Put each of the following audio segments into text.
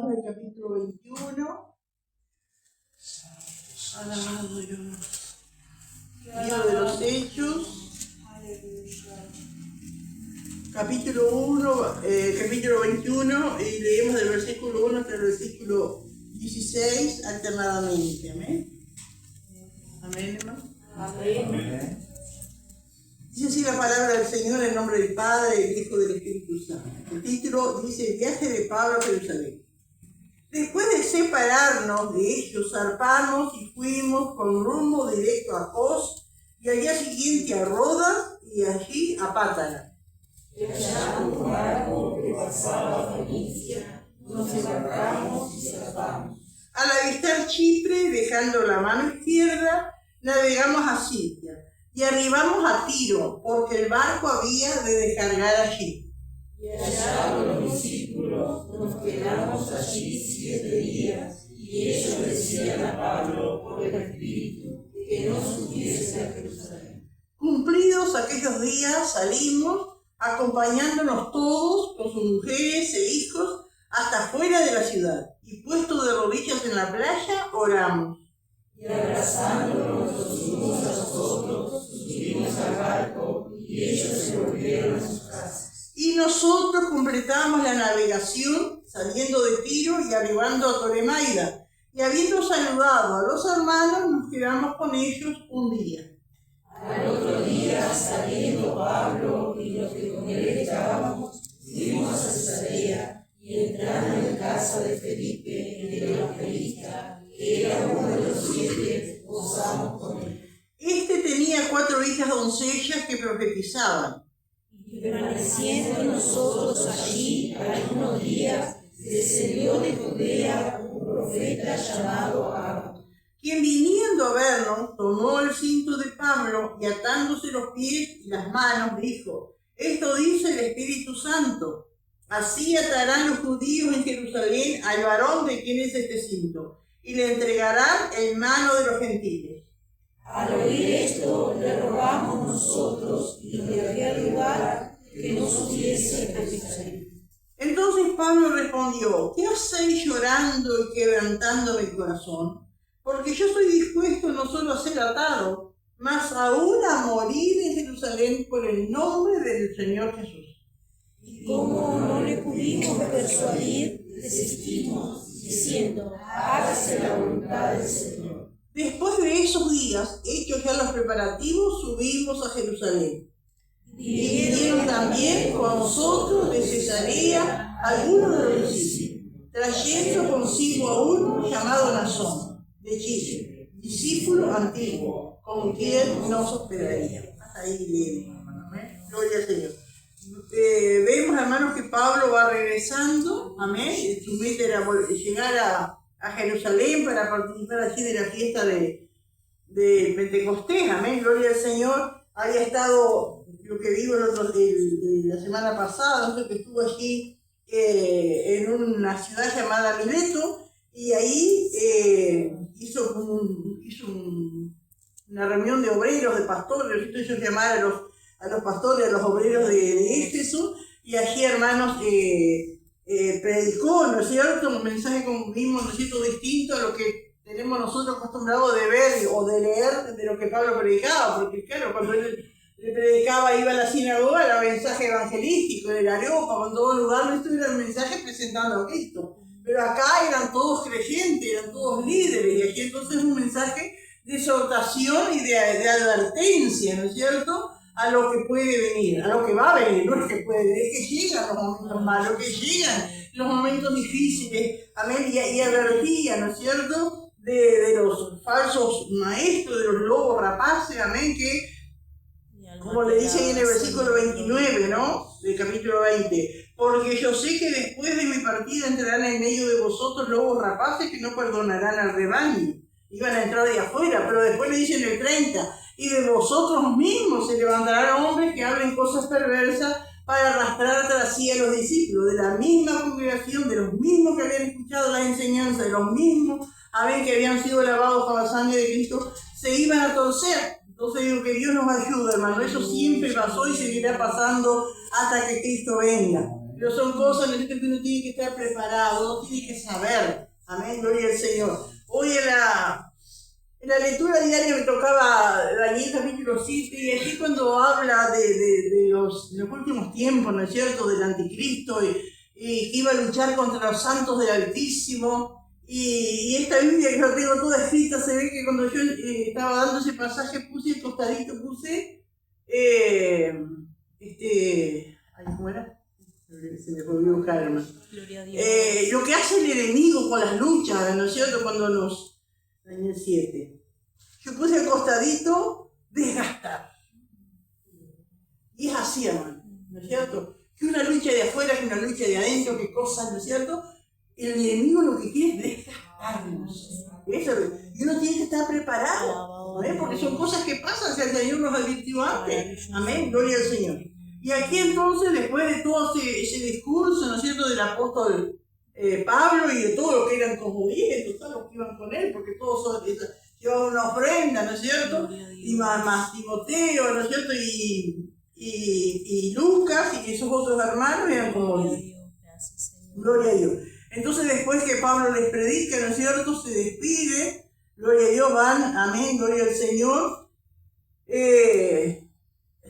vamos al capítulo 21. Alabado Dios. Libro de los Hechos. Capítulo 21, y leemos del versículo 1 hasta el versículo 16 alternadamente. Amén. Amén, hermano. Amén. Dice así la palabra del Señor en nombre del Padre, del Hijo y del Espíritu Santo. El título dice: Viaje de Pablo a Jerusalén. Después de separarnos de ellos, zarpamos y fuimos con rumbo directo a Cos, y al día siguiente a Rodas, y allí a Pátara. Echando un barco que pasaba a Fenicia, nos embarcamos y zarpamos. Al avistar Chipre, dejando la mano izquierda, navegamos a Siria y arribamos a Tiro, porque el barco había de descargar allí. Y hallados los discípulos, nos quedamos allí 7 días, y ellos decían a Pablo por el Espíritu que no subiese a Jerusalén. Cumplidos aquellos días, salimos, acompañándonos todos con sus mujeres e hijos hasta fuera de la ciudad, y puestos de rodillas en la playa, oramos. Y abrazándonos los unos a los otros, subimos al barco, y ellos se volvieron a sus casas. Y nosotros completamos la navegación, saliendo de Tiro y arribando a Tolemaida, y habiendo saludado a los hermanos, nos quedamos con ellos un día. Al otro día, saliendo Pablo y los que con él estábamos, fuimos a Cesarea, y entrando en casa de Felipe, el evangelista, que era uno de los 7, posamos con él. Este tenía 4 hijas doncellas que profetizaban. Y permaneciendo nosotros allí algunos días, descendió de Judea un profeta llamado Agabo, Quien viniendo a vernos, tomó el cinto de Pablo y atándose los pies y las manos, dijo: Esto dice el Espíritu Santo: así atarán los judíos en Jerusalén al varón de quien es este cinto, y le entregarán en mano de los gentiles. Al oír esto, le rogamos nosotros y de aquel lugar que no subiese a Jerusalén. Entonces Pablo respondió: ¿Qué hacéis llorando y quebrantando el corazón? Porque yo estoy dispuesto no solo a ser atado, mas aún a morir en Jerusalén por el nombre del Señor Jesús. Y como no le pudimos persuadir, desistimos, diciendo: hágase la voluntad del Señor. Después de esos días, hechos ya los preparativos, subimos a Jerusalén. Y vinieron también con nosotros de Cesarea algunos de los discípulos, trayendo consigo a uno llamado Nasón, de Chipre, discípulo antiguo, con quien nos hospedaría. Hasta ahí leemos, hermano. Gloria al Señor. Vemos, hermanos, que Pablo va regresando, amén. Su meta era llegar a Jerusalén para participar allí de la fiesta de Pentecostés, amén. Gloria al Señor. Había estado, lo que digo la semana pasada, no sé, que estuvo allí en una ciudad llamada Mileto, y ahí hizo una reunión de obreros, de pastores. Ellos llamaron a los pastores, a los obreros de Éfeso, y allí, hermanos, predicó, ¿no es cierto?, un mensaje, como vimos, ¿no es cierto?, distinto a lo que tenemos nosotros acostumbrados de ver o de leer de lo que Pablo predicaba, porque claro, cuando él le predicaba, iba a la sinagoga, era mensaje evangelístico, en el Areópago, en todo lugar, esto era el mensaje presentando a Cristo. Pero acá eran todos creyentes, eran todos líderes, y aquí entonces un mensaje de exhortación y de advertencia, ¿no es cierto?, a lo que puede venir, a lo que va a venir. No es que puede venir, es que llegan los momentos malos, que llegan los momentos difíciles, amén, y advertía, ¿no es cierto?, de los falsos maestros, de los lobos rapaces, amén, que, como le dice ahí en el versículo 29, ¿no?, del capítulo 20, porque yo sé que después de mi partida entrarán en medio de vosotros lobos rapaces que no perdonarán al rebaño. Iban a entrar de afuera, pero después le dicen el 30, y de vosotros mismos se levantarán hombres que hablen cosas perversas para arrastrar tras sí a los discípulos, de la misma congregación, de los mismos que habían escuchado las enseñanzas, de los mismos, que habían sido lavados con la sangre de Cristo, se iban a torcer. Entonces digo que Dios nos ayude, hermano. Eso siempre pasó y seguirá pasando hasta que Cristo venga. Pero son cosas en las que uno tiene que estar preparado, uno tiene que saber. Amén, gloria al Señor. Hoy en la lectura diaria me tocaba Daniel capítulo 7, y aquí cuando habla de los últimos tiempos, ¿no es cierto?, del anticristo, y que iba a luchar contra los santos del Altísimo, y esta Biblia que yo tengo toda escrita, se ve que cuando yo estaba dando ese pasaje puse el costadito, ¿cómo era? Se me volvió a buscar, hermano. Lo que hace el enemigo con las luchas, ¿no es cierto?, cuando nos... Daniel 7. Yo puse el costadito, desgastar. Y es así, hermano, ¿no es cierto? Que una lucha de afuera, que una lucha de adentro, que cosas, ¿no es cierto? El enemigo lo que quiere es desgastarnos. Eso, y uno tiene que estar preparado, ¿no es? Porque son cosas que pasan, si el Señor nos advirtió antes. Amén, gloria al Señor. Y aquí entonces, después de todo ese discurso, ¿no es cierto?, del apóstol Pablo y de todo lo que eran como 10, todos los que iban con él, porque todos llevaban una ofrenda, ¿no es cierto? Y más Timoteo, ¿no es cierto? Y Lucas y esos otros hermanos eran como 10. Gloria a Dios. Entonces después que Pablo les predica, ¿no es cierto?, se despide, gloria a Dios, van, amén, gloria al Señor, se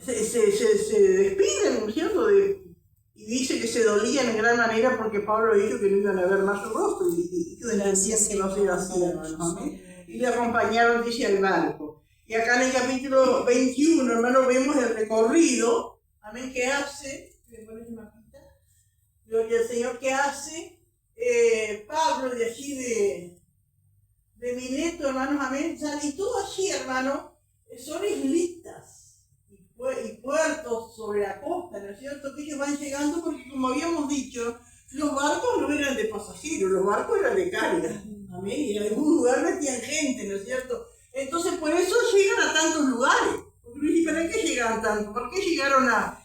despiden, ¿no es cierto?, y dice que se dolían en gran manera porque Pablo dijo que no iban a ver más su rostro, y ellos entendían que no se iba a hacer, hermano, amén, y le acompañaron, dice, al barco. Y acá en el capítulo 21, hermano, vemos el recorrido, amén, que hace, ¿me pones una mapita? Gloria al Señor, que hace Pablo de allí de Mileto, hermanos, amén, y todo allí, hermano, son islitas y puertos sobre la costa, ¿no es cierto?, que ellos van llegando porque, como habíamos dicho, los barcos no eran de pasajeros, los barcos eran de carga, amén, y en algún lugar metían gente, ¿no es cierto? Entonces, por eso llegan a tantos lugares, porque ¿para qué llegaron tanto? ¿Por qué llegaron a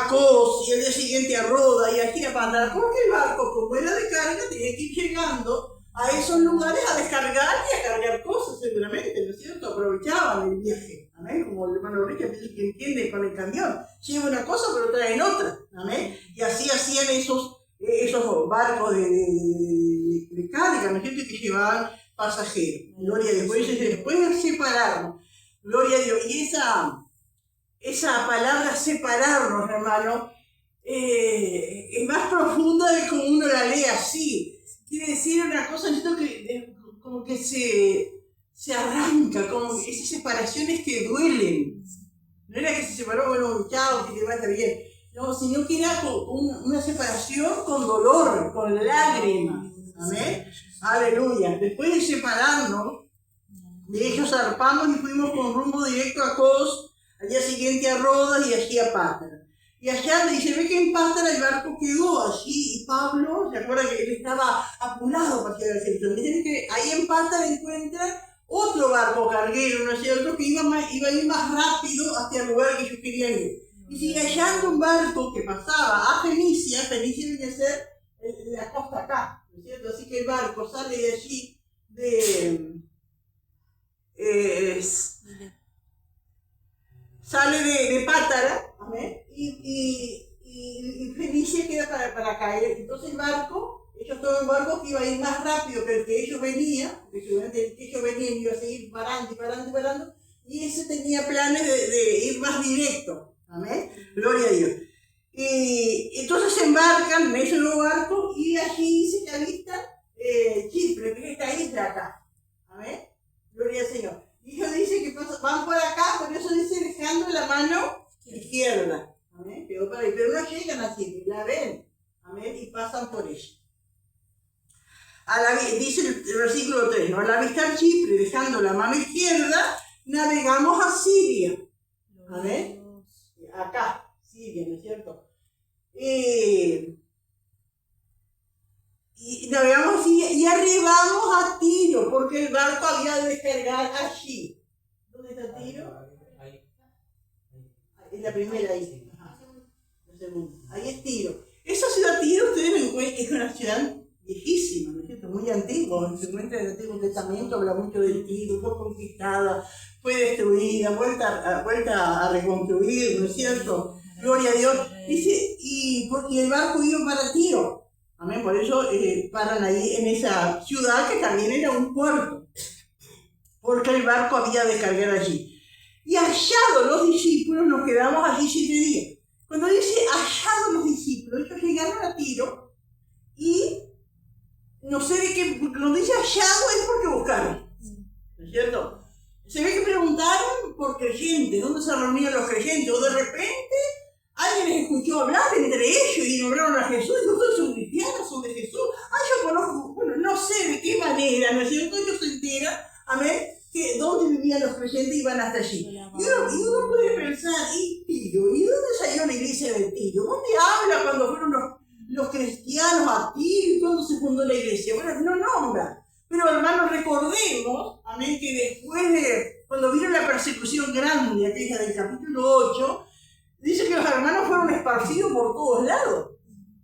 Cos y el día siguiente a Roda y aquí a Pátara? Porque el barco, como era de carga, tenía que ir llegando a esos lugares a descargar y a cargar cosas, seguramente, ¿no es cierto? Aprovechaban el viaje, amén, como el hermano Richa que entiende con el camión, lleva una cosa pero traen otra, amén, y así hacían esos barcos de carga, ¿no es cierto?, que llevaban pasajeros, gloria a Dios. Después de separarnos, gloria a Dios, y esa palabra separarnos, hermano, es más profunda de como uno la lee así. Quiere decir una cosa, como que se arranca, como esas separaciones que duelen. No era que se separó, bueno, chao, que te vaya bien. No, sino que era una separación con dolor, con lágrimas. Amén. Aleluya. Después de separarnos, de ellos zarpamos y fuimos con rumbo directo a Cos, al día siguiente a Rodas y allí a Pátara. Y allá se ve que en Pátara el barco quedó allí y Pablo, ¿se acuerda que él estaba apurado para llegar a Jerusalén? Dicen que ahí en Pátara encuentran otro barco carguero, ¿no es cierto?, que iba a ir más rápido hacia el lugar que ellos querían ir. Y sigue hallando un barco que pasaba a Fenicia viene a ser la costa acá, ¿no es cierto? Así que el barco sale de allí, sale de Pátara, ¿amén? Y Fenicia queda para caer. Entonces el barco, ellos tomaron un barco que iba a ir más rápido que el que ellos venían, porque seguramente el que ellos venían iba a seguir parando, y ese tenía planes de ir más directo, ¿amén? Gloria a Dios. Y entonces se embarcan en ese nuevo barco y allí dice que avistan Chipre, que es esta isla acá, ¿amén? Gloria al Señor. Y ellos dicen que van por acá, por eso dice dejando la mano izquierda. Amén. Pero no llegan a Chipre, la ven. Amén. Y pasan por ella. Dice el versículo 3, ¿no? Al avistar Chipre, dejando la mano izquierda, navegamos a Siria. Amén. Acá, Siria, ¿no es cierto? Y navegamos a Siria y arribamos a Tiro, porque el barco había de descargar allí. ¿Dónde está Tiro? Es la primera isla. La segunda. Ahí es Tiro. Esa ciudad Tiro, ustedes lo encuentran, es una ciudad viejísima, ¿no es cierto? Muy antigua. Se encuentra en el Antiguo Testamento, habla mucho del Tiro, fue conquistada, fue destruida, vuelta a reconstruir, ¿no es cierto? Gloria a Dios. Dice, y porque el barco iba para Tiro. Amén. Por eso paran ahí en esa ciudad que también era un puerto. Porque el barco había de cargar allí. Y hallados los discípulos, nos quedamos allí 7 días. Cuando dice hallados los discípulos, ellos llegaron a Tiro y no sé de qué, porque cuando dice hallado es porque buscaron. ¿No es cierto? Se ve que preguntaron por creyentes, dónde se reunían los creyentes, o de repente alguien les escuchó hablar entre ellos y nombraron a Jesús, y ustedes son cristianos, son de Jesús. Yo conozco, bueno, no sé de qué manera, ¿no es cierto? Ellos se enteran, amén, que dónde vivían los creyentes y iban hasta allí. Y uno puede pensar, ¿y Tiro? ¿Y dónde salió la iglesia de Tiro? ¿Dónde habla cuando fueron los cristianos a Tiro y cuando se fundó la iglesia? Bueno, no nombra. Pero hermanos, recordemos, amén, que después de, cuando vino la persecución grande, aquella del capítulo 8, dice que los hermanos fueron esparcidos por todos lados.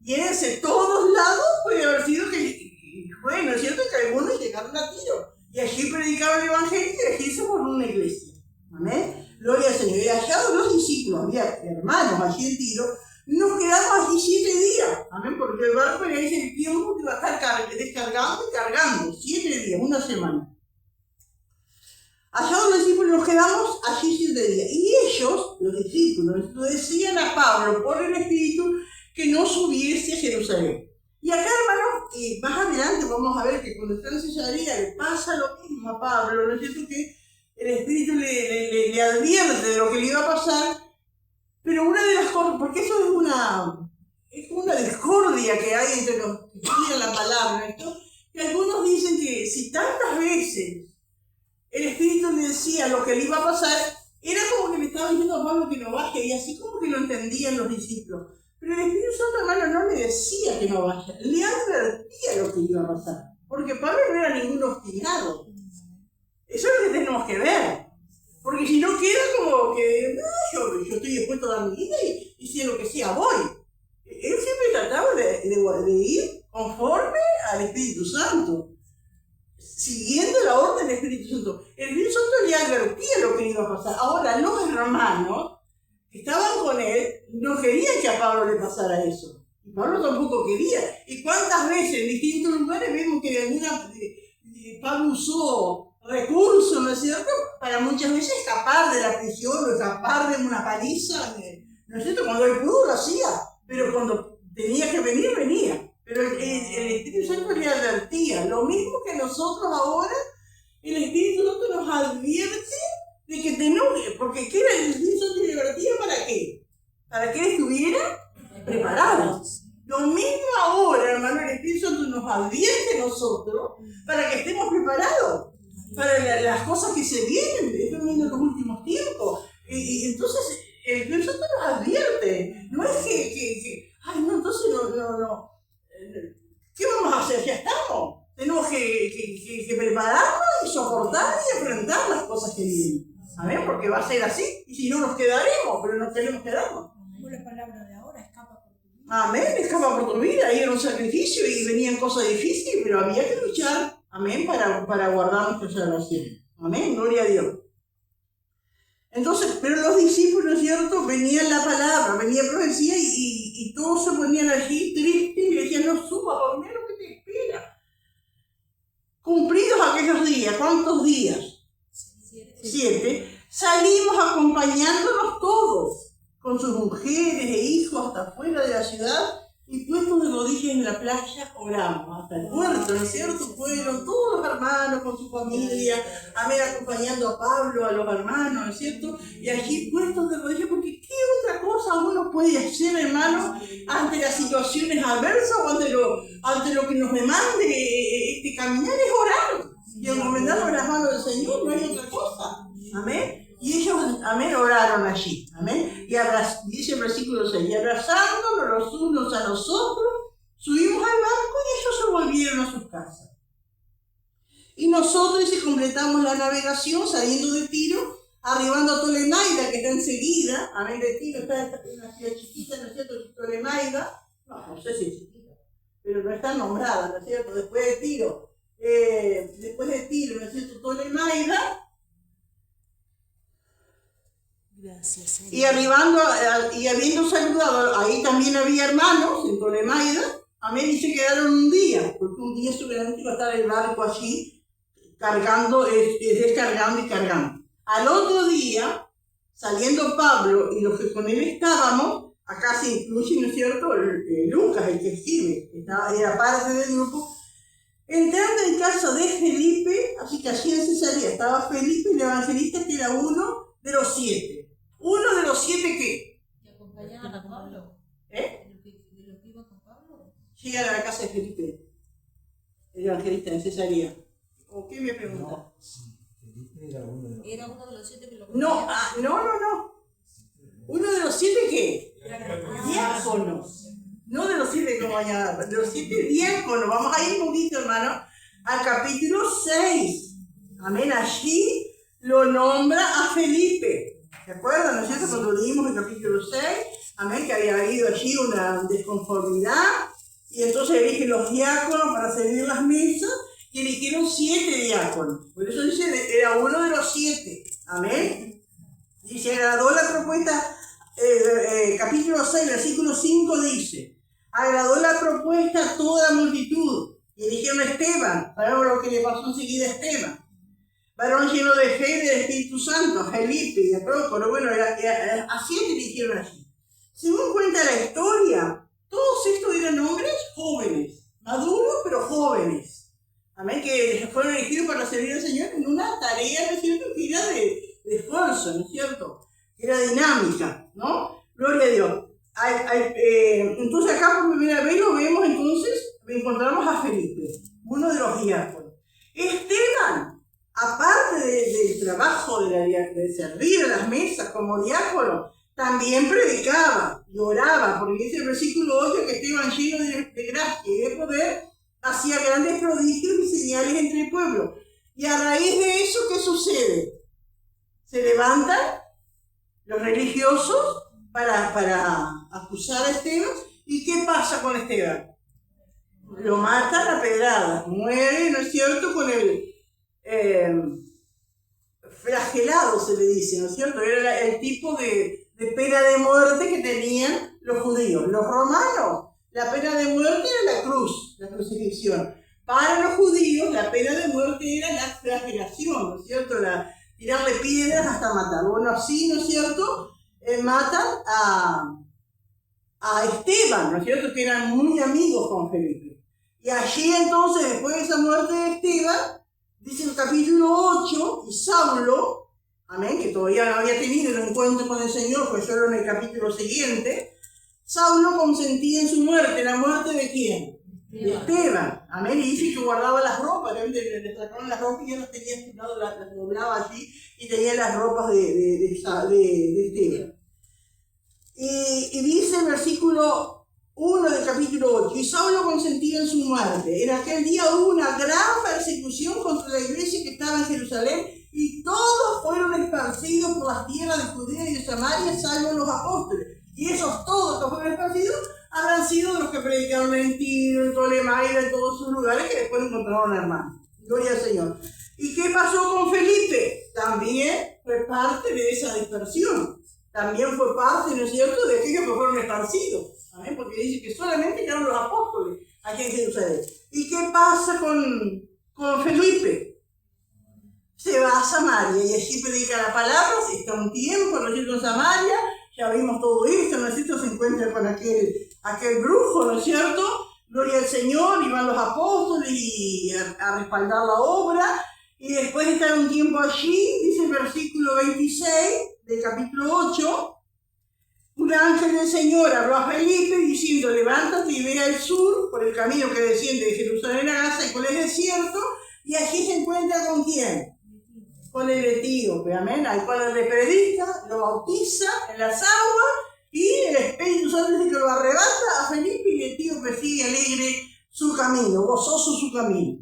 Y en ese todos lados puede haber sido que, bueno, es cierto que algunos llegaron a Tiro. Y allí predicaban el evangelio y allí se formó una iglesia. Amén. Gloria al Señor. Y hallados los discípulos, había hermanos allí en Tiro, nos quedamos allí 7 días. Amén. Porque el barco era ese el tiempo que iba a estar descargando y cargando. 7 días, una semana. Hallados los discípulos, nos quedamos allí 7 días. Y ellos, los discípulos, lo decían a Pablo por el Espíritu que no subiese a Jerusalén. Y acá, hermanos, más adelante vamos a ver que cuando está en Cesarea le pasa lo mismo a Pablo, ¿no es cierto? Que el Espíritu le advierte de lo que le iba a pasar, pero una de las cosas, porque eso es una discordia que hay entre los que estudian la palabra, ¿no? Que algunos dicen que si tantas veces el Espíritu le decía lo que le iba a pasar, era como que le estaba diciendo a Pablo que no baje, y así como que lo entendían los discípulos. Pero el Espíritu Santo, hermano, no le decía que no vaya, le advertía lo que iba a pasar. Porque Pablo no era ningún obstinado. Eso es lo que tenemos que ver. Porque si no queda como que, no, yo estoy dispuesto a dar mi vida y si lo que sea voy. Él siempre trataba de ir conforme al Espíritu Santo, siguiendo la orden del Espíritu Santo. El Espíritu Santo le advertía lo que iba a pasar. Ahora, los hermanos que estaban con él no querían que a Pablo le pasara eso. Y Pablo tampoco quería. ¿Y cuántas veces en distintos lugares vemos que Pablo usó recursos, ¿no es cierto?, para muchas veces escapar de la prisión o escapar de una paliza, ¿no es cierto? Cuando él pudo lo hacía, pero cuando tenía que venir, venía. Pero el Espíritu Santo le advertía, lo mismo que nosotros ahora, el Espíritu Santo nos advierte de que tenemos, porque ¿qué era el Espíritu Santo le advertía? ¿Para qué? Para que él estuviera preparado. Lo mismo ahora, hermano, el Espíritu Santo nos advierte a nosotros para que estemos preparados para las cosas que se vienen, estamos viendo en los últimos tiempos. Y entonces el Espíritu Santo nos advierte. No es que ay, no, entonces no. ¿Qué vamos a hacer? Ya estamos. Tenemos que prepararnos y soportar y enfrentar las cosas que vienen. ¿Amén? Porque va a ser así. Y si no, nos quedaremos, pero no queremos quedarnos. La palabra de ahora, escapa por tu vida. Amén, escapa por tu vida. Ahí era un sacrificio y venían cosas difíciles, pero había que luchar. Amén, para guardar nuestra salvación. Amén, gloria a Dios. Entonces, pero los discípulos, ¿cierto? Venían la palabra, venía profecía y todos se ponían allí tristes y decían, no suba, por mí lo que te espera. Cumplidos aquellos días, ¿cuántos días? 7. Salimos acompañándonos todos, con sus mujeres e hijos hasta afuera de la ciudad, y puestos de rodillas en la playa oramos. Hasta el puerto, ¿no es cierto? Fueron todos los hermanos con su familia, amén, acompañando a Pablo, a los hermanos, ¿no es cierto? Y allí puestos de rodillas, porque ¿qué otra cosa uno puede hacer, hermano, ante las situaciones adversas o ante lo que nos demande este caminar? Es orar y encomendarnos en las manos del Señor, no hay otra cosa. Amén. Y ellos, amén, oraron allí, amén. Y dice el versículo 6, y abrazándonos los unos a los otros, subimos al barco y ellos se volvieron a sus casas. Y nosotros completamos la navegación saliendo de Tiro, arribando a Tolemaida, que está enseguida, amén, de Tiro está en una ciudad chiquita, ¿no es cierto? Tolemaida, no sé si es chiquita, pero no está nombrada, ¿no es cierto? Después de Tiro, ¿no es cierto? Tolemaida. Gracias, Señor. Y y habiendo saludado, ahí también había hermanos en Tolemaida, amén, y se quedaron un día, porque un día seguramente iba a estar el barco allí, cargando, descargando y cargando. Al otro día, saliendo Pablo y los que con él estábamos, acá se incluye, ¿no es cierto?, Lucas, el que escribe, era parte del grupo, entrando en casa de Felipe, así que allí en Cesarea estaba Felipe, el evangelista, que era uno de los 7. ¿Uno de los 7 qué? ¿Que acompañaban a Pablo? ¿Eh? ¿De los que iban con Pablo? Llegan a la casa de Felipe, el evangelista en Cesarea. ¿O qué me pregunta? No, sí, Felipe era uno de los... Era uno de los 7 que lo No, acompañaban. no. ¿Uno de los 7 qué? Diáconos. No de los 7 compañeros, de los 7 diáconos. Vamos a ir un poquito, hermano, al capítulo 6. Amén, allí lo nombra a Felipe. ¿Se acuerdan, no es cierto? Cuando leímos el capítulo 6, amén, que había habido allí una desconformidad, y entonces eligen los diáconos para servir las mesas, y eligieron 7 diáconos. Por eso dice, era uno de los 7. Amén. Dice, agradó la propuesta, capítulo 6, versículo 5 dice, agradó la propuesta a toda la multitud, y eligieron a Esteban. Sabemos lo que le pasó enseguida a Esteban. Varón lleno de fe y del Espíritu Santo, a Felipe y a Prócoro, bueno, a 7 eligieron allí. Según cuenta la historia, todos estos eran hombres jóvenes, maduros pero jóvenes. Amén, que fueron elegidos para servir al Señor en una tarea, ¿no es cierto?, que era de esfuerzo, ¿no es cierto?, que era dinámica, ¿no? Gloria a Dios. Entonces acá por primera vez lo vemos, entonces encontramos a Felipe, uno de los diáconos. Esteban, aparte del trabajo de servir a las mesas como diácono, también predicaba y oraba, porque dice el versículo 8 que Esteban, lleno de gracia y de poder, hacía grandes prodigios y señales entre el pueblo. Y a raíz de eso, ¿qué sucede? Se levantan los religiosos para acusar a Esteban. ¿Y qué pasa con Esteban? Lo matan a pedradas, muere, ¿no es cierto?, con el flagelado, se le dice, ¿no es cierto? Era el tipo de pena de muerte que tenían los judíos. Los romanos, la pena de muerte era la cruz, la crucifixión. Para los judíos, la pena de muerte era la flagelación, ¿no es cierto? Tirarle piedras hasta matar. Bueno, así, ¿no es cierto?, matan a Esteban, ¿no es cierto?, que eran muy amigos con Felipe. Y allí entonces, después de esa muerte de Esteban, dice el capítulo 8, y Saulo, amén, que todavía no había tenido el encuentro con el Señor, fue solo en el capítulo siguiente, Saulo consentía en su muerte. ¿La muerte de quién? De Esteban. Amén, y dice que guardaba las ropas, le sacaron las ropas y ya las tenía estipulado, las doblaba allí y tenía las ropas de Esteban. Y dice el versículo 1 del capítulo 8, y Saulo consentía en su muerte. En aquel día hubo una gran persecución contra la iglesia que estaba en Jerusalén, y todos fueron esparcidos por las tierras de Judea y de Samaria, salvo los apóstoles. Y esos todos que fueron esparcidos habrán sido los que predicaron en Tiro, en Tolemaida, en todos sus lugares, que después encontraron hermanos. Gloria al Señor. ¿Y qué pasó con Felipe? También fue parte de esa dispersión. También fue parte, ¿no es cierto?, de aquellos que fueron esparcidos. ¿Amén? Porque dice que solamente quedaron los apóstoles aquí en Jerusalén. ¿Y qué pasa con Felipe? Se va a Samaria y allí predica la palabra, está un tiempo, ¿no es cierto?, en Samaria. Ya vimos todo esto, ¿no es cierto?, se encuentra con aquel brujo, ¿no es cierto? Gloria al Señor, y van los apóstoles y a respaldar la obra. Y después de estar un tiempo allí, dice el versículo 26 del capítulo 8, un ángel del Señor habló a Felipe diciendo, levántate y ve al sur por el camino que desciende de Jerusalén a Gaza y por el desierto, y allí se encuentra ¿con quién? Con el etíope, amén, al cual le predica, lo bautiza en las aguas, y el Espíritu Santo dice que lo arrebata a Felipe, y el etíope sigue alegre su camino, gozoso su camino.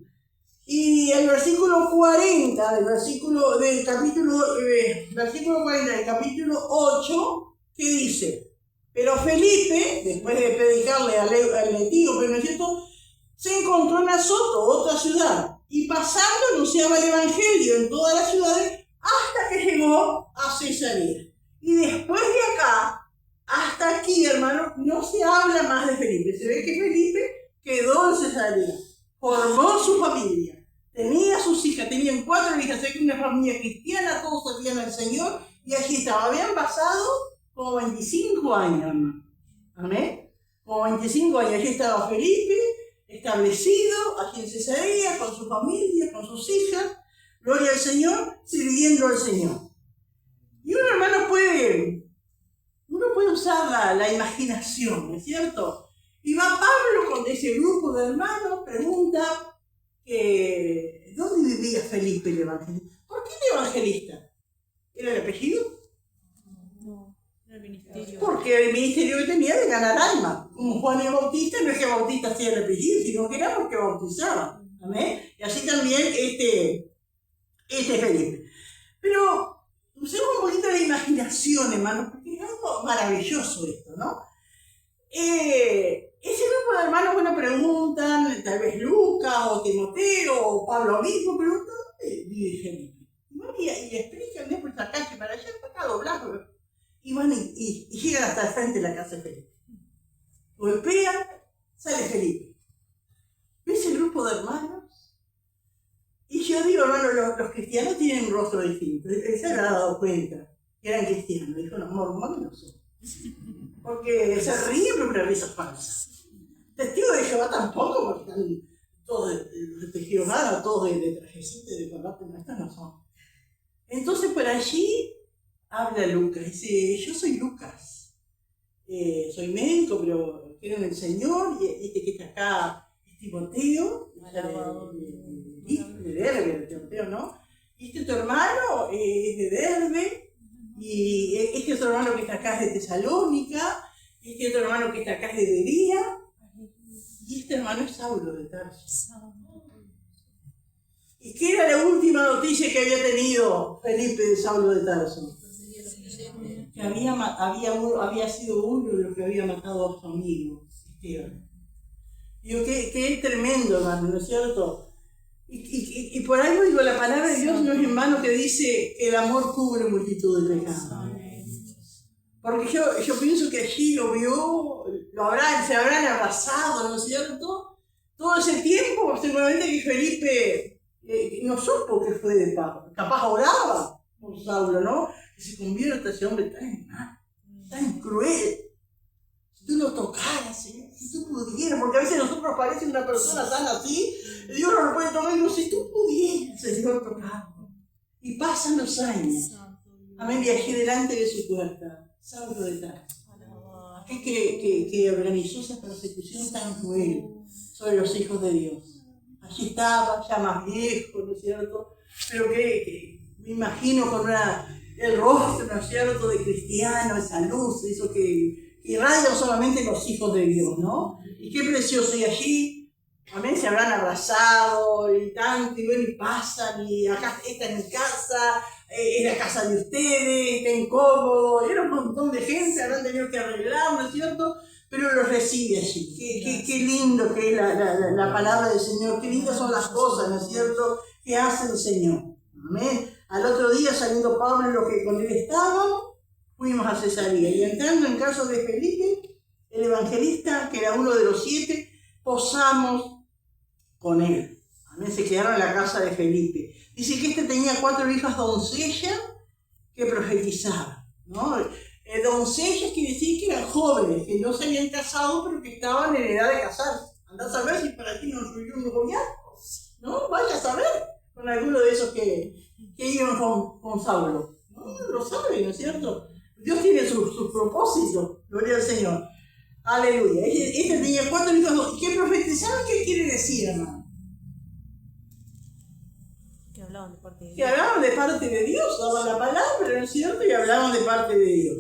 Y el versículo 40 del capítulo 40 del capítulo 8, ¿qué dice? Pero Felipe, después de predicarle al etíope, ¿no es cierto?, se encontró en Azoto, otra ciudad, y pasando anunciaba el evangelio en todas las ciudades hasta que llegó a Cesarea. Y después de acá, hasta aquí, hermano, no se habla más de Felipe. Se ve que Felipe quedó en Cesarea, formó su familia, tenía sus hijas, tenían 4 hijas, sé que una familia cristiana, todos servían al Señor, y allí estaba. Habían pasado como 25 años, hermano. Amén. Como 25 años, allí estaba Felipe, establecido, allí en Cesarea, con su familia, con sus hijas, gloria al Señor, sirviendo al Señor. Y uno, hermano, puede usar la imaginación, ¿no es cierto? Y va Pablo con ese grupo de hermanos, pregunta ¿dónde vivía Felipe el evangelista? ¿Por qué el evangelista? ¿Era el apellido? No, era el ministerio. Porque el ministerio que tenía de ganar alma. Como Juan el Bautista, no es que Bautista sea el apellido, sino que era porque bautizaba. ¿Amén? Y así también este Felipe. Pero usemos un poquito la imaginación, hermano, porque es algo maravilloso esto, ¿no? Ese grupo de hermanos, bueno, preguntan, tal vez Lucas o Timoteo o Pablo mismo, preguntan, ¿dónde vive Felipe? Y le explican, por esta calle para allá, para acá, doblado. Y van y llegan hasta el frente de la casa de Felipe. Golpean, sale Felipe. ¿Ves el grupo de hermanos? Y yo digo, hermano, los cristianos tienen un rostro distinto. Él se habrá dado cuenta que eran cristianos. Dijo, no, mormones no son. Porque se ríen por una risa falsa. Testigos de Jehová tampoco, porque están todos de Jehová, todos de trajecito, de corbata, no, estos no son. Entonces por allí habla Lucas, dice, yo soy Lucas, soy médico, pero creo en el Señor, y este que está acá es Timoteo, de Derbe, Timoteo, ¿no? Y este tu hermano es de Derbe, y este otro hermano que está acá es de Tesalónica, este otro hermano que está acá es de Berea, y este hermano es Saulo de Tarso. ¿Y qué era la última noticia que había tenido Felipe de Saulo de Tarso? Que había sido uno de los que había matado a su amigo, Esteban. Digo, qué tremendo, hermano, ¿no es cierto? Y por algo digo, la palabra de Dios no es en vano que dice que el amor cubre multitud de pecados. Porque yo pienso que allí se habrán abrazado, ¿no es cierto? Todo ese tiempo, seguramente que Felipe no supo que fue de Pablo. Capaz oraba por Saulo, ¿no? Que se convierta ese hombre tan mal, tan cruel. Si tú lo tocaras, Señor, si tú pudieras, porque a veces nosotros parece una persona tan así, Dios no lo puede tomar y digo, si tú pudieras, Señor, tocarlo. Y pasan los años. Amén, viajé delante de su puerta. Saulo de Tarso, aquel que organizó esa persecución tan cruel sobre los hijos de Dios. Allí estaba, ya más viejo, ¿no es cierto? Pero que me imagino con el rostro, ¿no es cierto?, de cristiano, esa luz, eso que irradian solamente los hijos de Dios, ¿no? Y qué precioso, y allí, amén, se habrán abrazado, y tanto, y bueno, y pasan, y acá esta es mi casa, es la casa de ustedes, está incómodo, era un montón de gente, habrán tenido que arreglar, ¿no es cierto? Pero los recibe allí. Qué lindo que es la palabra del Señor, qué lindas son las cosas, ¿no es cierto?, que hace el Señor. Amén. Al otro día, saliendo Pablo, lo que con él estábamos, fuimos a Cesarea. Y entrando en casa de Felipe, el evangelista, que era uno de los 7, posamos con él. Amén. Se quedaron en la casa de Felipe. Dice que este tenía 4 hijas doncellas que profetizaban, ¿no? Doncellas quiere decir que eran jóvenes, que no se habían casado, pero que estaban en edad de casarse. Andás a ver si para ti no soy yo un noviazgo, ¿no? Vaya a saber con alguno de esos que iban con Saulo. No lo sabe, ¿no es cierto? Dios tiene sus propósitos, gloria al Señor. Aleluya. Este tenía 4 hijos, ¿y qué profetizaban? ¿Qué quiere decir, hermano? Que hablaban de parte de Dios. Que hablaban de parte de Dios, daban la palabra, ¿no es cierto? Y hablaban de parte de Dios.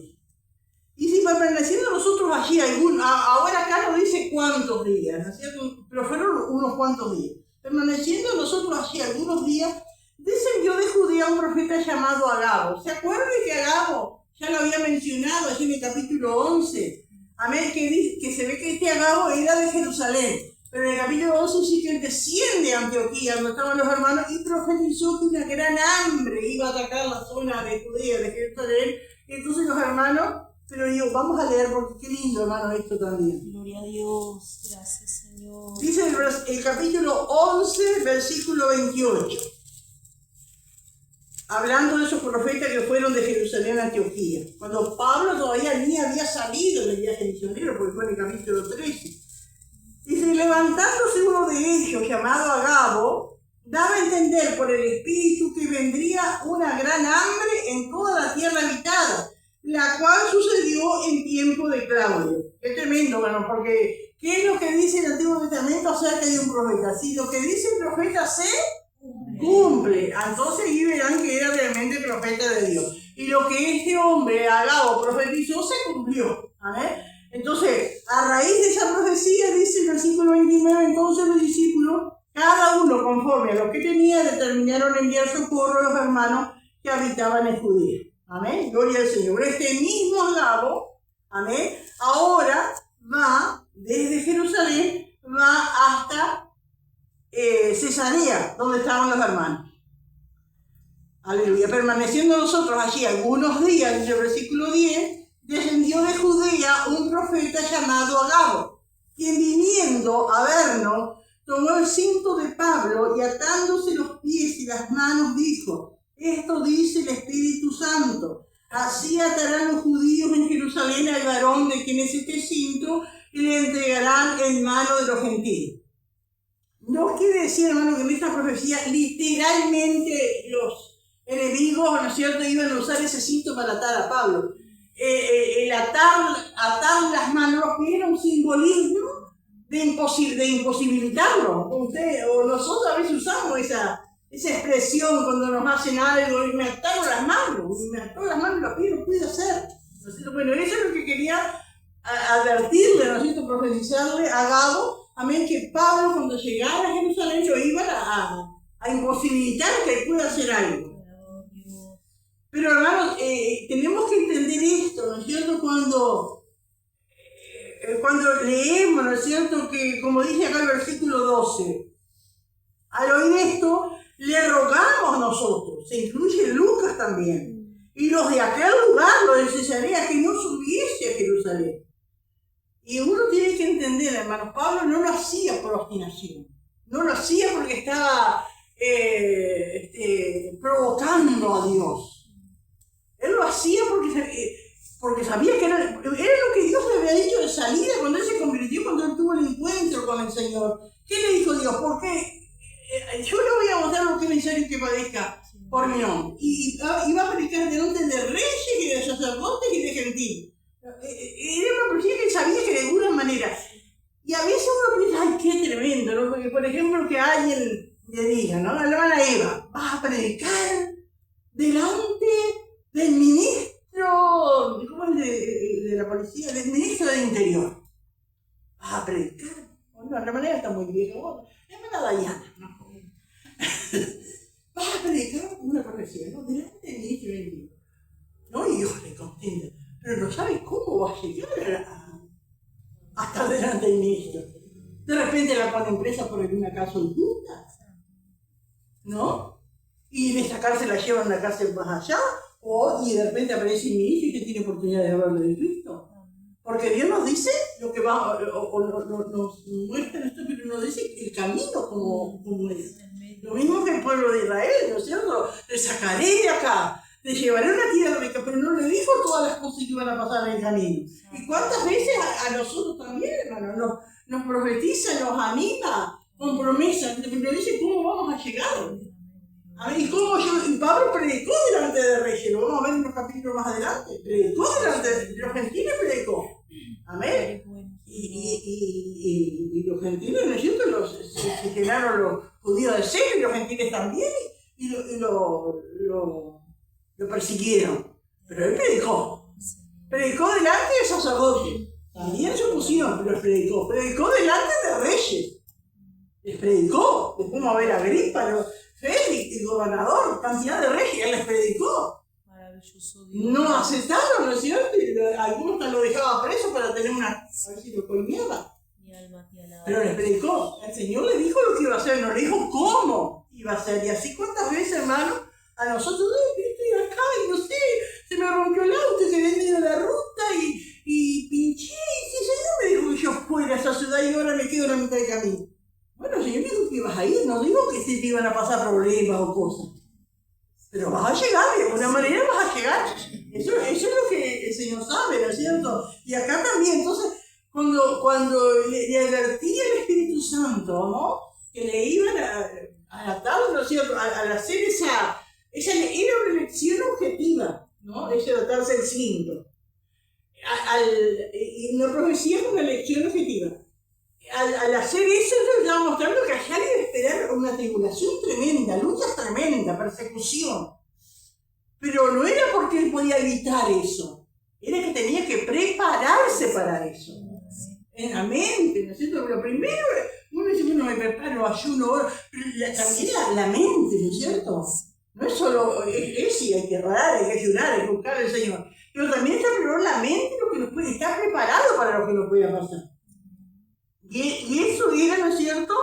Y si permaneciendo nosotros allí, ahora acá no dice cuántos días, ¿no es cierto? Pero fueron unos cuantos días. Permaneciendo nosotros allí algunos días, descendió de Judea un profeta llamado Agabo. ¿Se acuerdan que Agabo ya lo había mencionado allí en el capítulo 11? Amén, que se ve que este Agabo era de Jerusalén. Pero en el capítulo 11 sí que él desciende a Antioquía, donde estaban los hermanos, y profetizó que una gran hambre iba a atacar la zona de Judea, de Jerusalén, Entonces los hermanos, pero digo, vamos a leer porque qué lindo, hermano, esto también. Gloria a Dios, gracias Señor. Dice el capítulo 11, versículo 28. Hablando de esos profetas que fueron de Jerusalén a Antioquía. Cuando Pablo todavía ni había salido del viaje misionero, porque fue en el capítulo 13. Dice, levantándose uno de ellos, llamado Agabo, daba a entender por el Espíritu que vendría una gran hambre en toda la tierra habitada, la cual sucedió en tiempo de Claudio. Es tremendo, bueno, porque ¿qué es lo que dice el Antiguo Testamento acerca de un profeta? Si lo que dice el profeta se cumple, entonces ahí verán que era realmente profeta de Dios. Y lo que este hombre, Agabo, profetizó, se cumplió. ¿Amén? Entonces, a raíz de esa profecía, dice el versículo 29, entonces los discípulos, cada uno conforme a lo que tenía, determinaron enviar socorro a los hermanos que habitaban en Judea. Amén, gloria al Señor. Este mismo Agabo, amén, ahora va desde Jerusalén, va hasta Cesarea, donde estaban los hermanos. Aleluya. Permaneciendo nosotros allí algunos días, dice el versículo 10, descendió de Judea un profeta llamado Agabo, quien viniendo a vernos, tomó el cinto de Pablo y atándose los pies y las manos dijo, esto dice el Espíritu Santo, así atarán los judíos en Jerusalén al varón de quien es este cinto y le entregarán en mano de los gentiles. No quiere decir, hermano, que en esta profecía literalmente los enemigos, ¿no es cierto?, iban a usar ese cinto para atar a Pablo. El atar las manos era un simbolismo de imposibilitarlo. Usted o nosotros a veces usamos esa expresión cuando nos hacen algo y me ataron las manos, y los pies no pude hacer. ¿No es cierto? Bueno, eso es lo que quería advertirle, ¿no es cierto?, profetizarle a Agabo, amén, que Pablo cuando llegara a Jerusalén lo iban a imposibilitar que él pueda hacer algo. Pero hermanos, tenemos que entender esto, ¿no es cierto? Cuando leemos, ¿no es cierto? Que como dice acá el versículo 12, al oír esto, le rogamos nosotros, se incluye Lucas también, y los de aquel lugar, los de Cesarea, que no subiese a Jerusalén. Y uno tiene que entender, hermanos, Pablo no lo hacía por obstinación, no lo hacía porque estaba provocando a Dios. Él lo hacía porque sabía que era lo que Dios le había dicho de salida cuando él se convirtió, cuando él tuvo el encuentro con el Señor. ¿Qué le dijo Dios? Porque yo le voy a mostrar lo que es necesario que padezca por mi nombre. Y va a predicar delante de reyes y de sacerdotes y de gentiles. Era una persona que él sabía que de alguna manera. Y a veces uno piensa, ay, qué tremendo, ¿no? Porque, por ejemplo, que alguien le diga, ¿no? La hermana Eva, vas a predicar delante del ministro, ¿cómo es de la policía? Del ministro del Interior. Vas a predicar. Bueno, la hermana Eva está muy vieja. La hermana Dayana, ¿no? Vas a predicar una profecía, ¿no? Delante del ministro del Interior. No, y Dios le contenta. Pero no sabes cómo va a llegar hasta delante del ministro. De repente la ponen presa por alguna caso injusta, ¿no? Y en esa cárcel la llevan a la cárcel más allá, y de repente aparece el ministro y que tiene oportunidad de hablar de Cristo. Porque Dios nos dice lo que va, nos muestra esto, pero nos dice el camino como es. Lo mismo que el pueblo de Israel, ¿no es cierto? Te sacaré de acá, te llevaré a una tierra rica, pero no le dijo todas las cosas que iban a pasar en el camino. ¿Y cuántas veces a nosotros también, hermano, nos profetiza, nos anima con promesas, nos dice cómo vamos a llegar? A ver, y Pablo predicó delante de reyes, lo vamos a ver en unos capítulos más adelante, predicó delante de los gentiles, predicó. Amén. Y los gentiles, ¿no es cierto? Se llenaron los judíos de celo y los gentiles también, y lo persiguieron. Pero él predicó. Predicó delante de sacerdotes. También se opusieron, pero predicó. Predicó delante de reyes. Les predicó. Después vamos a ver a Agripa, Félix, el gobernador, cantidad de reyes, él les predicó. No aceptaron, ¿no es cierto? Algunos hasta lo dejaba preso para tener a ver si lo coimeaba. Pero les predicó. El Señor le dijo lo que iba a hacer, no le dijo cómo iba a hacer. Y así cuántas veces, hermano, a nosotros, estoy acá y no sé, se me rompió el auto, la ruta y pinché, y el Señor me dijo que yo fuera a esa ciudad y ahora me quedo en la mitad del camino. Bueno, el Señor me dijo que ibas a ir, no digo que sí te iban a pasar problemas o cosas, pero vas a llegar, de alguna manera vas a llegar. Eso es lo que el Señor sabe, ¿no es cierto? Y acá también, entonces, cuando le advertía al Espíritu Santo, ¿no? Que le iban a la tarde, ¿no es cierto? Al hacer esa era una elección objetiva, ¿no? Ese de atarse el cinto. Y una profecía es una elección objetiva. Al hacer eso, yo estaba mostrando que allá le iba a esperar una tribulación tremenda, lucha tremenda, persecución. Pero no era porque él podía evitar eso, era que tenía que prepararse para eso. En la mente, ¿no es cierto? Pero primero, uno dice, bueno, me preparo, ayuno, oro, pero también la mente, ¿no es cierto? No es solo, sí, hay que orar, hay que ayunar, hay que buscar al Señor. Pero también está primero la mente, lo que nos puede estar preparado para lo que nos pueda pasar. Y eso era, ¿no es cierto?,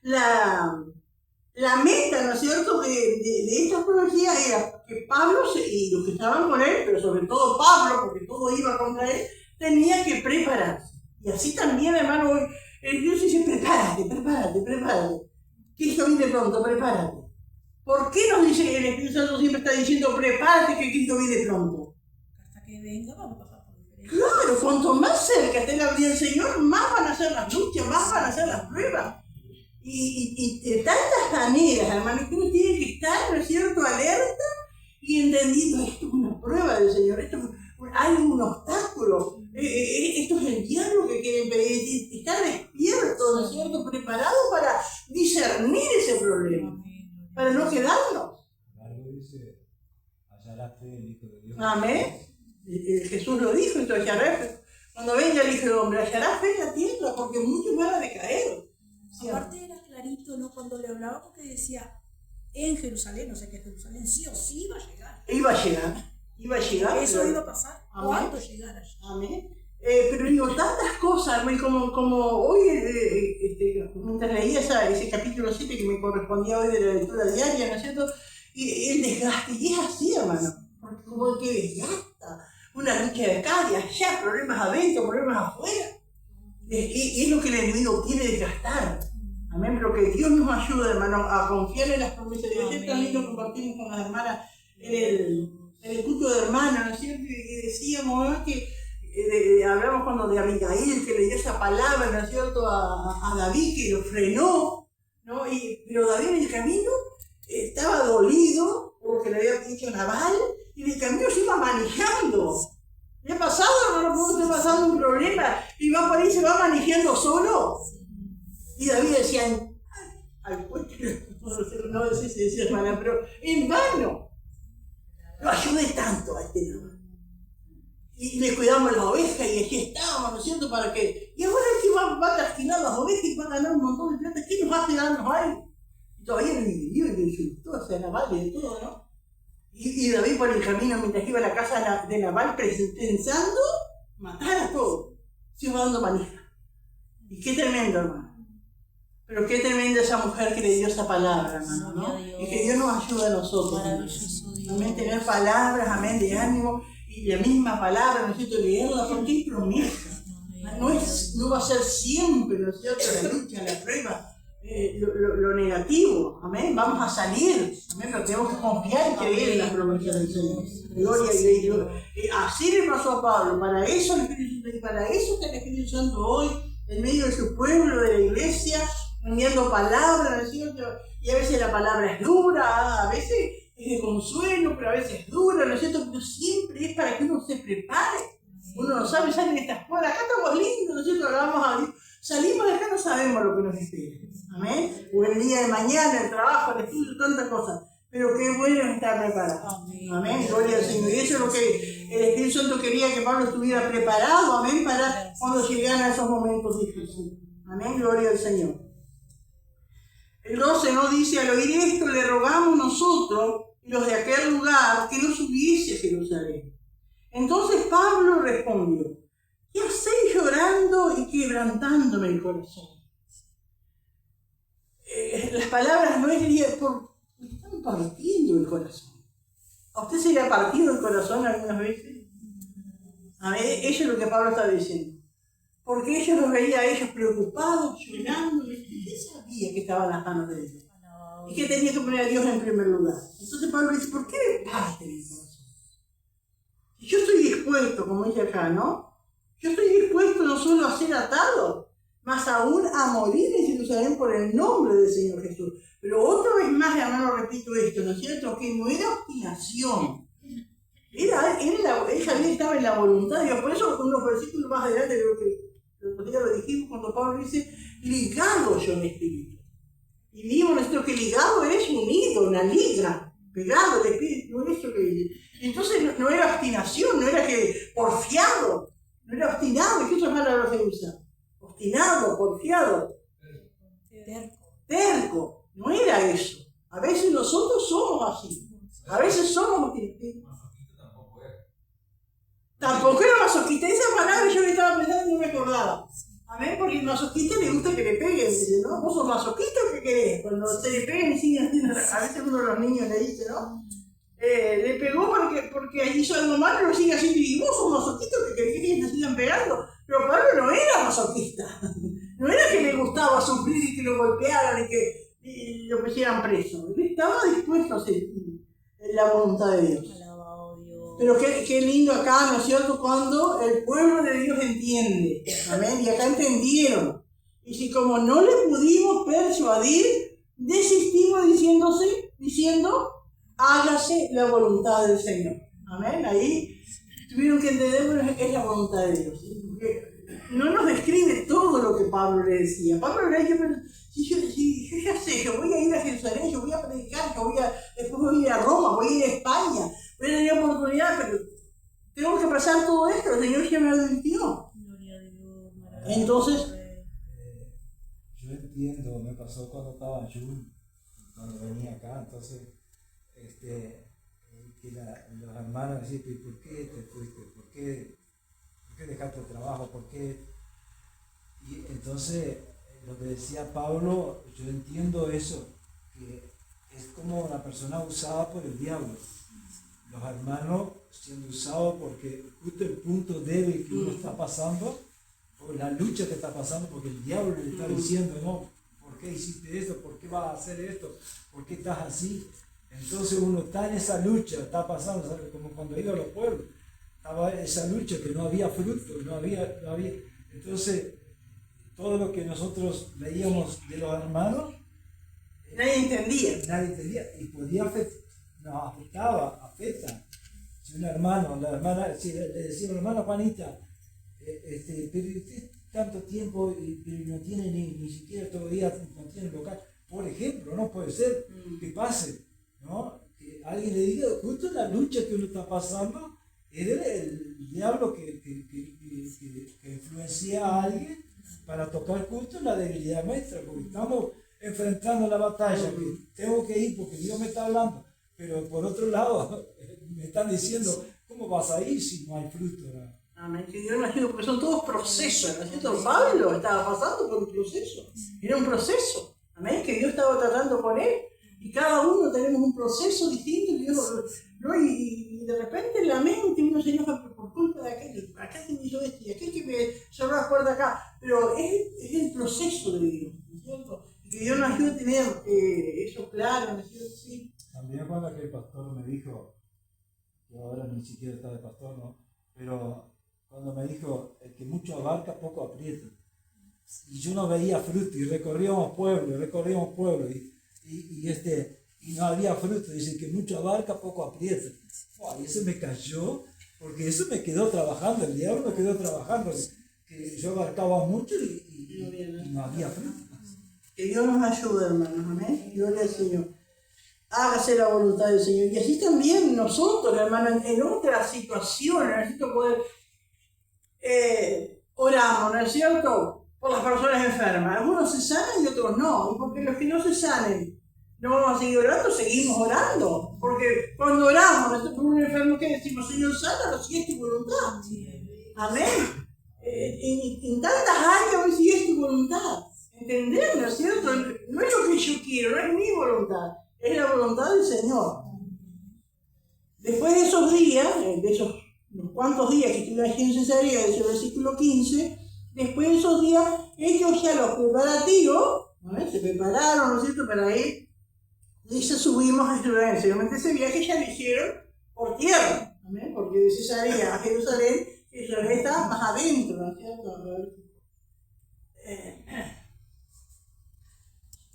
la meta, ¿no es cierto?, de estas profecías era que Pablo y los que estaban con él, pero sobre todo Pablo, porque todo iba contra él, tenía que prepararse. Y así también, hermano, Dios dice, prepárate. Cristo viene pronto, prepárate. ¿Por qué nos dice el Espíritu Santo siempre está diciendo, prepárate que Cristo viene pronto? Hasta que venga, vamos a pasar por diferentes. Claro, cuanto más cerca esté la venida del Señor, más van a ser las luchas, más van a ser las pruebas. Y de tantas maneras, hermano, que uno tiene que estar, ¿no es cierto?, alerta y entendiendo, esto es una prueba del Señor, hay un obstáculo, esto es el diablo que quiere impedir, estar despierto, ¿no es cierto?, preparado para discernir ese problema, para no quedarnos. Algo dice, hallará fe el Hijo de Dios. Amén. Jesús lo dijo, entonces cuando venga el Hijo del Hombre, hallará fe en la tierra, porque muchos van a decaer. Aparte era clarito, ¿no? Cuando le hablaba, porque decía, en Jerusalén, o sea que Jerusalén sí o sí iba a llegar. Iba a llegar. Eso pero, iba a pasar. Amén. ¿Cuándo llegara? Amén. Pero digo, tantas cosas, como hoy, mientras leía ese capítulo 7 que me correspondía hoy de la lectura diaria, ¿no es cierto? Y el desgaste, y es así, hermano, porque como el que desgasta, una lucha de acá, de allá, problemas adentro, problemas afuera. Es lo que el enemigo quiere desgastar. Amén, pero que Dios nos ayude, hermano, a confiar en las promesas de Dios. Ayer también lo compartimos con las hermanas en el culto de hermanas, ¿no es cierto? Y decíamos, ¿no?, que hablamos cuando de Abigail, que le dio esa palabra, ¿no es cierto?, a David, que lo frenó, ¿no? Pero David en el camino estaba dolido porque le había dicho Nabal, y en el camino se iba manejando. ¿Le ha pasado, hermano, cómo está pasando un problema y va por ahí, se va manejando solo? Y David decía, al puente, no sé si decía hermana, pero en vano. Lo ayudé tanto a este Nabal. Y le cuidamos las ovejas y aquí estábamos, ¿no es cierto?, para que... Y ahora es que va a trasquilar las ovejas y va a ganar un montón de plata. ¿Qué nos hace darnos ahí? Y todavía le dividió y le insultó a Nabal y de todo, ¿no? Y David por el camino, mientras iba a la casa de Nabal, pensando matar a todos, se iba dando manija. Y qué tremendo, hermano. Pero qué tremenda esa mujer que le dio esa palabra, hermano, ¿no? Y que Dios nos ayude a nosotros. Amén, tener palabras, amén, de ánimo, y la misma palabra, ¿no es cierto?, leerla, porque hay promesa. No va a ser siempre, ¿no es cierto?, la lucha, la prueba, lo negativo, amén, vamos a salir, amén, pero tenemos que confiar y creer en las promesas del Señor. Gloria y gloria. Así le pasó a Pablo, para eso el Espíritu Santo, y para eso está el Espíritu Santo hoy, en medio de su pueblo, de la iglesia, enviando palabras, ¿no es cierto? Y a veces la palabra es dura, a veces es de consuelo, pero a veces es dura, ¿no es cierto? Pero siempre es para que uno se prepare. Uno no sabe, salen estas cosas, acá estamos lindos, ¿no es cierto? Alabamos a Dios. Salimos de acá, no sabemos lo que nos espera. Amén. O el día de mañana, el trabajo, el estudio, tantas cosas. Pero qué bueno es estar preparado. Amén. Gloria al Señor. Y eso es lo que el Espíritu Santo quería que Pablo estuviera preparado, amén, para cuando llegaran esos momentos difíciles. Amén. Gloria al Señor. El 12 no dice, al oír esto le rogamos nosotros y los de aquel lugar que no subiese a Jerusalén. Entonces Pablo respondió, ¿qué hacéis llorando y quebrantándome el corazón? Las palabras no es me están partiendo el corazón. ¿A usted se le ha partido el corazón algunas veces? A ver, eso es lo que Pablo está diciendo. Porque ellos los veía a ellos preocupados, llorando. Él sabía que estaban las manos de Dios. Y que tenía que poner a Dios en primer lugar. Entonces Pablo dice, ¿por qué me parte mi corazón? Yo estoy dispuesto, como dice acá, ¿no? Yo estoy dispuesto no solo a ser atado, más aún a morir en Jerusalén por el nombre del Señor Jesús. Pero otra vez más, hermano, repito esto, ¿no es cierto? Que no era obstinación. Él sabía que estaba en la voluntad de Dios. Por eso, unos versículos más adelante, creo que ya lo dijimos, cuando Pablo dice, ligado yo en espíritu. Y vimos nosotros que ligado es unido, una liga, pegado el espíritu, no es eso que dice. Entonces no era obstinación, no era que porfiado, no era obstinado, ¿qué otra palabra se usa? Obstinado, porfiado, terco, no era eso. A veces nosotros somos así, a veces somos obstinados. Tampoco era masoquista, esa palabra yo le estaba pensando y no me acordaba. Amén, porque el masoquista le gusta que le peguen, dice, ¿no? ¿Vos sos masoquista o qué querés? Cuando se le peguen y siguen haciendo, a veces uno de los niños le dice, ¿no? Le pegó porque hizo algo malo y lo sigue haciendo, y vos sos masoquista o qué querés que se sigan pegando. Pero Pablo no era masoquista, no era que le gustaba sufrir y que lo golpearan y que lo pusieran preso. Él estaba dispuesto a hacer la voluntad de Dios. Pero qué lindo acá, ¿no es cierto?, cuando el pueblo de Dios entiende, amén, y acá entendieron. Y si como no le pudimos persuadir, desistimos diciendo, hágase la voluntad del Señor. Amén, ahí tuvieron que entender que es la voluntad de Dios. ¿Sí? Porque no nos describe todo lo que Pablo le decía. Pablo le decía, pero si yo ya sé, yo voy a ir a Jerusalén, yo voy a predicar, después voy a ir a Roma, voy a ir a España, voy a tener oportunidad, pero tengo que pasar todo esto, el Señor ya me advirtió. Entonces, yo entiendo, me pasó cuando estaba en Jun, cuando venía acá, entonces, que los hermanos decían, ¿por qué te fuiste? ¿Por qué dejaste el trabajo? ¿Por qué? Y entonces, lo que decía Pablo, yo entiendo eso, que es como una persona usada por el diablo. Los hermanos siendo usados porque justo el punto débil que uno está pasando, o la lucha que está pasando, porque el diablo le está diciendo, no, ¿por qué hiciste esto? ¿Por qué vas a hacer esto? ¿Por qué estás así? Entonces uno está en esa lucha, está pasando, ¿sabes? Como cuando iba a los pueblos, estaba esa lucha que no había fruto, no había. Entonces, todo lo que nosotros leíamos de los hermanos, nadie entendía. Y podía afecta. Si un hermano, la hermana, si le decía a la hermana Juanita, pero usted tanto tiempo, pero no tiene ni siquiera todavía, no tiene local. Por ejemplo, no puede ser que pase, ¿no? Que alguien le diga, justo en la lucha que uno está pasando, es el diablo que influencia a alguien para tocar justo en la debilidad nuestra, porque estamos enfrentando la batalla, que tengo que ir porque Dios me está hablando, pero por otro lado me están diciendo, ¿cómo vas a ir si no hay fruto? Amén, que Dios nos ayude, porque son todos procesos, ¿no es cierto? Pablo estaba pasando por un proceso, era un proceso, amén, que Dios estaba tratando con él, y cada uno tenemos un proceso distinto, y de repente en la mente uno se enoja por culpa de aquel, acá se me hizo esto, y aquel que me cerró la puerta acá, pero es el proceso de Dios, ¿no es cierto? Y que Dios nos ayude a tener eso claro, ¿no es cierto? Sí. También cuando aquel pastor me dijo, yo ahora ni siquiera está de pastor, ¿no? Pero cuando me dijo, el que mucho abarca, poco aprieta. Y yo no veía fruto, y recorríamos pueblos, y no había fruto. Dice que mucho abarca, poco aprieta. Y eso me cayó, porque eso me quedó trabajando, el diablo me quedó trabajando, que yo abarcaba mucho y no había fruto. Que Dios nos ayude, hermanos, amén. Gloria al Señor. Hágase la voluntad del Señor. Y así también nosotros, hermanos, en otras situaciones, necesito poder oramos, ¿no es cierto?, por las personas enfermas. Algunos se sanan y otros no. Y porque los que no se sanen no vamos a seguir orando, seguimos orando. Porque cuando oramos, nosotros por un enfermo, ¿qué decimos? Señor, sánalo, si es tu voluntad. Amén. En tantas áreas hoy si es tu voluntad. ¿Entender, no es cierto? No es lo que yo quiero, no es mi voluntad, es la voluntad del Señor. Después de esos días, de esos unos cuantos días que estuvieron allí en Cesarea, dice el versículo 15, después de esos días, ellos ya los preparativos, ¿no? Se prepararon, ¿no es cierto?, para ir, dice, subimos a Jerusalén. Seguramente ese viaje ya lo hicieron por tierra, ¿no? Porque de Cesarea a Jerusalén está más adentro, ¿no es cierto?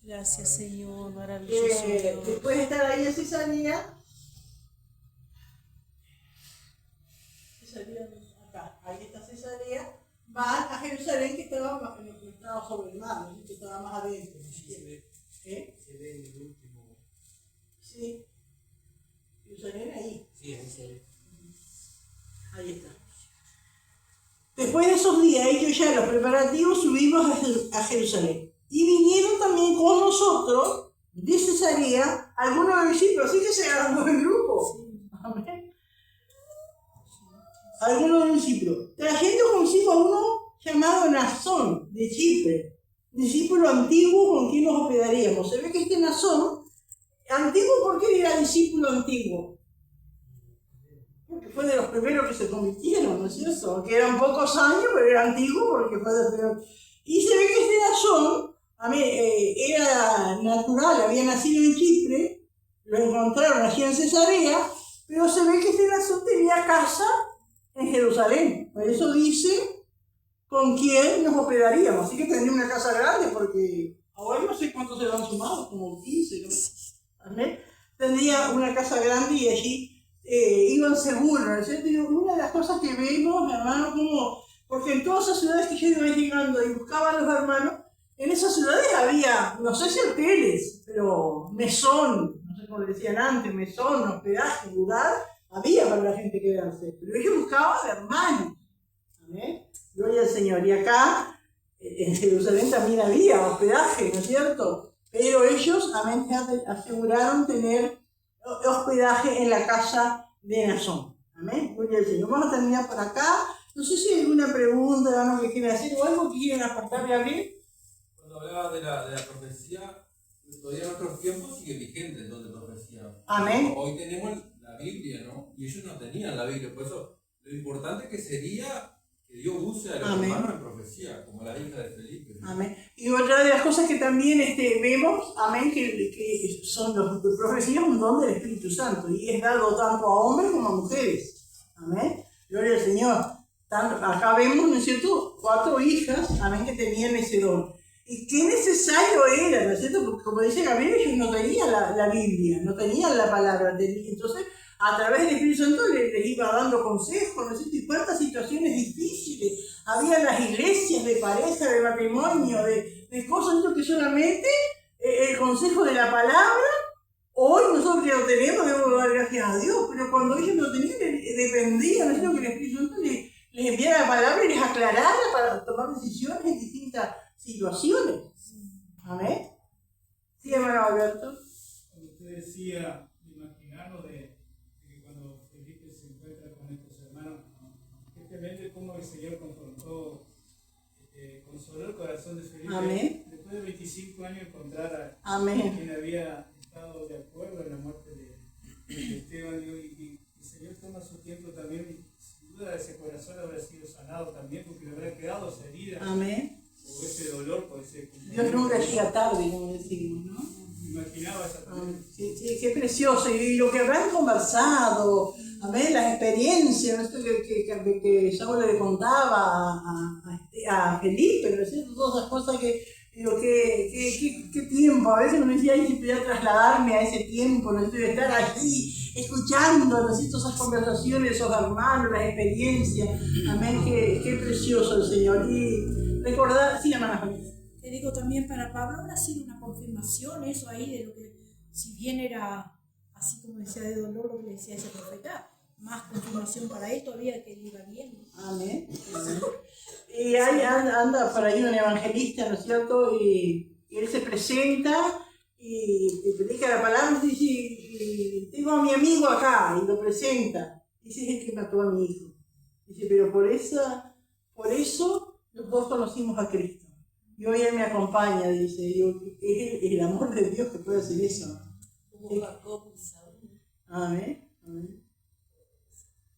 Gracias, Señor, maravilloso. Después de estar ahí en Cesarea, acá, ahí está Cesarea, va a Jerusalén que estaba sobre el mar, ¿no? Que estaba más adentro. Sí, se ve. Se ve en el último. Sí. Jerusalén ahí. Sí, ahí se ve. Ahí está. Después de esos días, ellos ya los preparativos subimos a Jerusalén. Y vinieron también con nosotros, de Cesarea, algunos de los discípulos, así que se agarró el grupo. Amén. Algunos de los discípulos, trayendo consigo a uno llamado Nasón, de Chipre, discípulo antiguo con quien nos hospedaríamos. Se ve que este Nasón, antiguo porque era discípulo antiguo. Porque fue de los primeros que se convirtieron, ¿no es cierto? Aunque eran pocos años, pero era antiguo porque fue de los primeros. Y se ve que este Nasón, era natural, había nacido en Chipre, lo encontraron allí en Cesarea, pero se ve que este Nasón tenía casa en Jerusalén. Por eso dice con quién nos hospedaríamos. Así que tendría una casa grande, porque ahora no sé cuántos se han sumado, como 15, ¿no? ¿Amén? Tendría una casa grande y allí iban seguros, ¿no es cierto? Y una de las cosas que vemos, hermano, porque en todas esas ciudades que yo iba llegando y buscaba a los hermanos, en esas ciudades había, no sé si hoteles, pero mesón, no sé cómo le decían antes, mesón, hospedaje, lugar, había para la gente quedarse. Pero ellos buscaban hermanos. ¿Amén? Gloria al Señor. Y acá, en Jerusalén también había hospedaje, ¿no es cierto? Pero ellos, amén, aseguraron tener hospedaje en la casa de Nasón. Amén. Gloria al Señor. Vamos a terminar por acá. No sé si hay alguna pregunta, hermano, que quieran hacer o algo que quieran aportar, Gabriel. Cuando hablaba de la profecía, todavía en otros tiempos sigue vigente el don de profecía. Amén. Hoy tenemos la Biblia, ¿no? Y ellos no tenían la Biblia, por eso lo importante que sería que Dios use a los hermanos en profecía, como la hija de Felipe, ¿no? Amén. Y otra de las cosas que también vemos, amén, que son los profecías, un don del Espíritu Santo, y es dado tanto a hombres como a mujeres. Amén. Gloria al Señor. Acá vemos, ¿no es cierto?, 4 hijas, amén, que tenían ese don. Y qué necesario era, ¿no es cierto? Porque como dice Gabriel, ellos no tenían la Biblia, no tenían la palabra. Entonces, a través del Espíritu Santo les iba dando consejos, ¿no es cierto? Y cuántas situaciones difíciles había en las iglesias de pareja, de matrimonio, de cosas que solamente el consejo de la palabra, hoy nosotros que lo tenemos, debemos dar gracias a Dios, pero cuando ellos no tenían, dependían, ¿no es cierto?, que el Espíritu Santo les enviara la palabra y les aclarara para tomar decisiones en distintas situaciones. Amén. Sí, hermano Alberto. Cuando usted decía, imaginarlo de que cuando Felipe se encuentra con estos hermanos, simplemente cómo el Señor consoló el corazón de Felipe. Amén. Después de 25 años encontrar a Amén. quien había estado de acuerdo en la muerte de Esteban, y el Señor toma su tiempo también. Sin duda ese corazón habrá sido sanado también, porque le habrá quedado esa herida. Amén. O ese dolor por ese Dios nunca llega tarde, como decimos, ¿no? Imaginaba esa Sí, sí, qué precioso. Y lo que habrán conversado, amén, las experiencias, ¿no? que Saúl le contaba a Felipe, ¿no es cierto? Todas esas cosas que, digo, qué tiempo. A veces uno decía, ay, si pudiera trasladarme a ese tiempo, ¿no es cierto? Estar allí, escuchando, ¿no es cierto?, esas conversaciones, esos hermanos, las experiencias. Amén, qué precioso el Señor. Y recordar, sí, hermana Juanita. Te digo, también para Pablo habrá sido una confirmación eso ahí de lo que, si bien era así como decía de dolor lo que le decía ese profeta, más confirmación para él todavía que él iba bien. Amén. Y ahí anda por ahí un evangelista, ¿no es cierto? Y él se presenta y predica la palabra y dice, y tengo a mi amigo acá, y lo presenta. Dice, es el que mató a mi hijo. Dice, pero por eso los dos conocimos a Cristo. Y hoy Él me acompaña, dice, es el amor de Dios que puede hacer eso. Como Jacob y Saúl. Amén. Amén.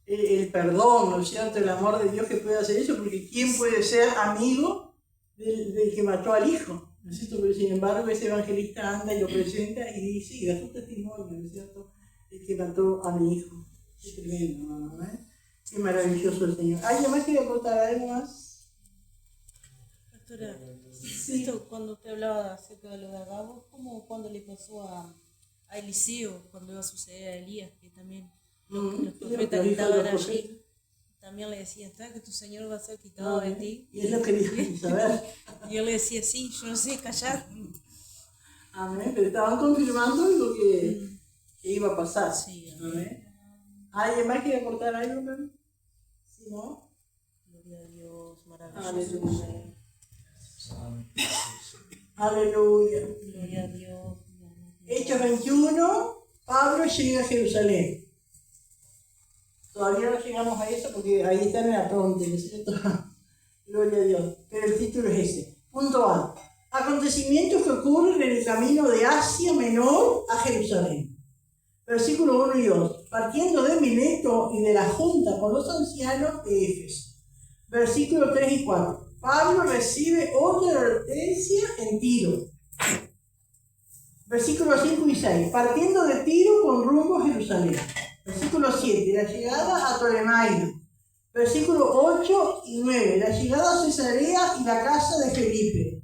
el perdón, ¿no es cierto?, el amor de Dios que puede hacer eso, porque ¿quién puede ser amigo del que mató al hijo? ¿No es cierto? Pero sin embargo ese evangelista anda y lo presenta y dice, y da su testimonio, ¿no es cierto?, el que mató a mi hijo. Qué tremendo, ¿no? Qué maravilloso el Señor. ¿Alguien más quiere aportar algo más? Pastora, esto cuando usted hablaba acerca de lo de Agabo, como cuando le pasó a Eliseo, cuando iba a suceder a Elías, que también los profetas que estaban allí, también le decían, está que tu Señor va a ser quitado de ti. Y es lo que dijo Isabel. Y él le decía, sí, yo no sé, callar. Amén, pero estaban confirmando lo que iba a pasar. Sí, amén. ¿Alguien más quiere aportar algo, hermano? Si no, gloria a Dios, maravilloso. aleluya. Aleluya. Gloria a Dios. Hechos 21, Pablo llega a Jerusalén. Todavía no llegamos a eso porque ahí está en el apronte, ¿no es cierto? Gloria a Dios. Pero el título es ese. Punto A. Acontecimientos que ocurren en el camino de Asia Menor a Jerusalén. Versículo 1 y 2. Partiendo de Mileto y de la junta con los ancianos de Éfeso. Versículo 3 y 4. Pablo recibe otra advertencia en Tiro. Versículos 5 y 6. Partiendo de Tiro con rumbo a Jerusalén. Versículo 7. La llegada a Ptolemaida. Versículo 8 y 9. La llegada a Cesarea y la casa de Felipe.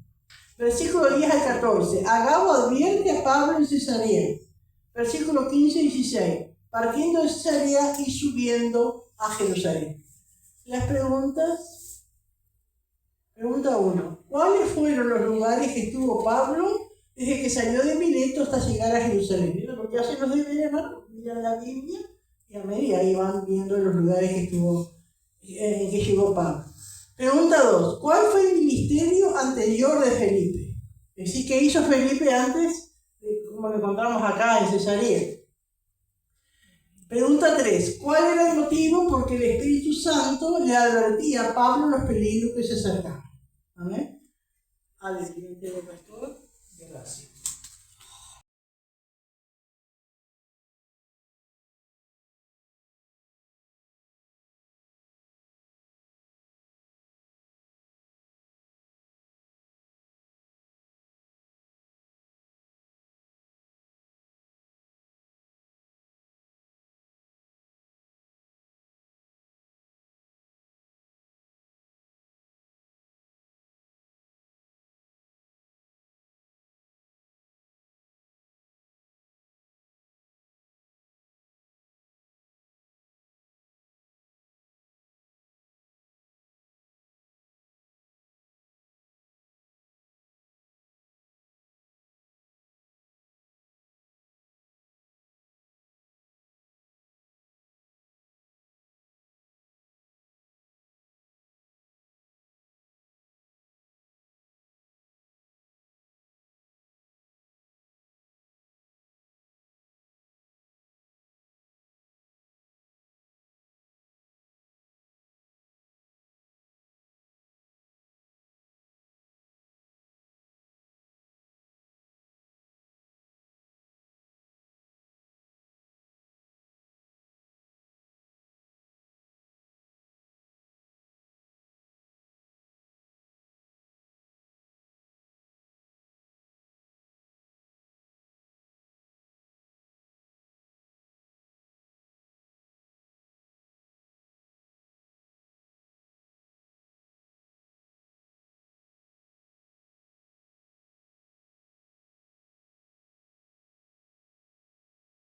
Versículo 10 al 14. Agabo advierte a Pablo en Cesarea. Versículo 15 y 16. Partiendo de Cesarea y subiendo a Jerusalén. Las preguntas. Pregunta 1. ¿Cuáles fueron los lugares que estuvo Pablo desde que salió de Mileto hasta llegar a Jerusalén? ¿Vieron lo que hacen los deberes, hermano? Miran la Biblia y a media ahí van viendo los lugares que estuvo, en que llegó Pablo. Pregunta 2. ¿Cuál fue el ministerio anterior de Felipe? Es decir, ¿qué hizo Felipe antes, como lo encontramos acá en Cesarea? Pregunta 3. ¿Cuál era el motivo por que el Espíritu Santo le advertía a Pablo los peligros que se acercaban? Amén. Al siguiente pastor. Gracias.